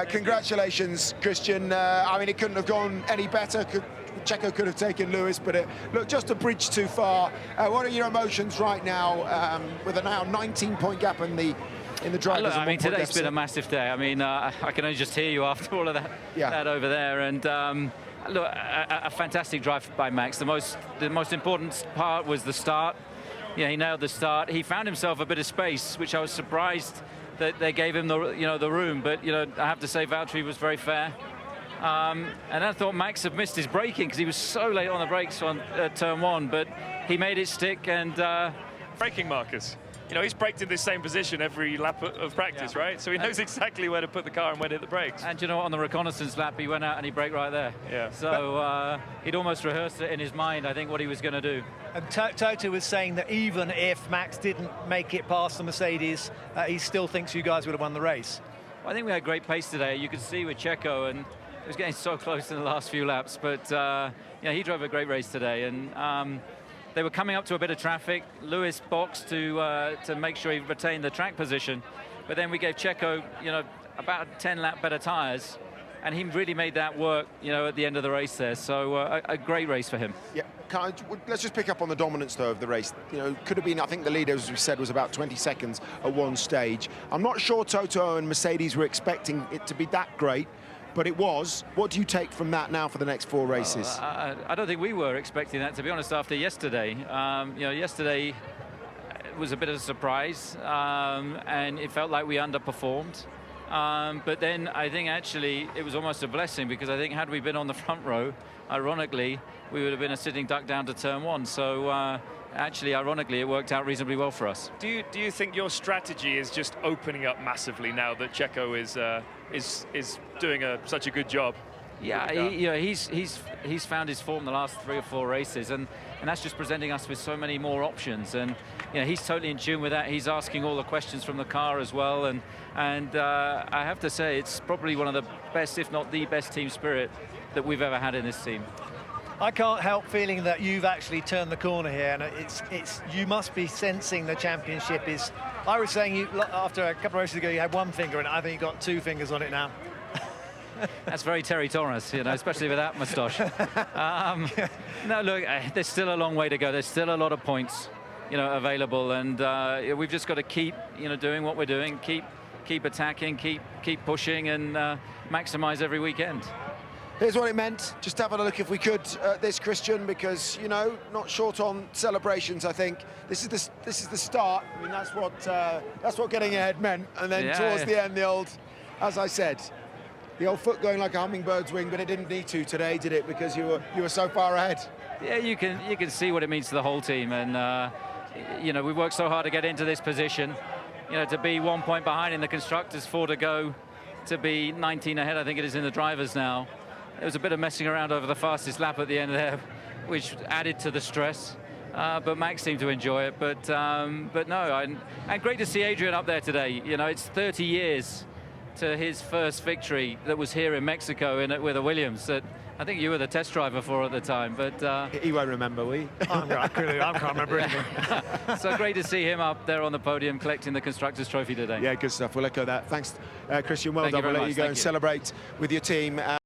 Congratulations, Christian. I mean, it couldn't have gone any better. Checo could have taken Lewis, but it looked just a bridge too far. What are your emotions right now, with a now 19-point gap in the drivers? Look, I mean, today's been a massive day. I mean, I can only just hear you after all of that, that over there. And look, a fantastic drive by Max. The most important part was the start. Yeah, he nailed the start. He found himself a bit of space, which I was surprised that they gave him the room. But I have to say, Valtteri was very fair. And I thought Max had missed his braking because he was so late on the brakes on turn one, but he made it stick. And braking markers. He's braked in this same position every lap of practice, right? So he knows exactly where to put the car and when to hit the brakes. And on the reconnaissance lap, he went out and he braked right there. Yeah. So he'd almost rehearsed it in his mind, I think, what he was going to do. And Toto was saying that even if Max didn't make it past the Mercedes, he still thinks you guys would have won the race. Well, I think we had great pace today. You could see with Checo, and it was getting so close in the last few laps. But he drove a great race today, and they were coming up to a bit of traffic. Lewis boxed to make sure he retained the track position, but then we gave Checo, about 10 lap better tyres, and he really made that work, at the end of the race there. So a great race for him. Yeah, let's just pick up on the dominance though of the race. Could have been, I think the leader, as we said, was about 20 seconds at one stage. I'm not sure Toto and Mercedes were expecting it to be that great, but it was. What do you take from that now for the next 4 races? I don't think we were expecting that, to be honest, after yesterday. Yesterday was a bit of a surprise, and it felt like we underperformed. But then I think actually it was almost a blessing, because I think had we been on the front row, ironically, we would have been a sitting duck down to turn one. So actually, ironically, it worked out reasonably well for us. Do you think your strategy is just opening up massively now that Checo is doing such a good job? Yeah, he's found his form the last 3 or 4 races, and that's just presenting us with so many more options. And he's totally in tune with that. He's asking all the questions from the car as well, and I have to say it's probably one of the best, if not the best, team spirit that we've ever had in this team. I can't help feeling that you've actually turned the corner here, and you must be sensing the championship is. I was saying after a couple of races ago you had 1 finger, and I think you've got 2 fingers on it now. That's very Terry Torres, especially with that moustache. No, look, there's still a long way to go. There's still a lot of points, available, and we've just got to keep, doing what we're doing, keep attacking, keep pushing, and maximize every weekend. Here's what it meant. Just have a look, if we could, at this, Christian, because not short on celebrations. I think this is the start. I mean, that's what getting ahead meant, and then towards the end, as I said, the old foot going like a hummingbird's wing, but it didn't need to today, did it? Because you were so far ahead. Yeah, you can see what it means to the whole team, and we worked so hard to get into this position. To be 1 point behind in the constructors, 4 to go, to be 19 ahead, I think it is, in the drivers now. There was a bit of messing around over the fastest lap at the end there, which added to the stress. But Max seemed to enjoy it. But no, and great to see Adrian up there today. It's 30 years to his first victory that was here in Mexico with a Williams that I think you were the test driver for at the time. But he won't remember, will he? I can't remember anything. So great to see him up there on the podium collecting the Constructors' Trophy today. Yeah, good stuff. We'll echo that. Thanks, Christian. Well done. We'll let you go and celebrate with your team.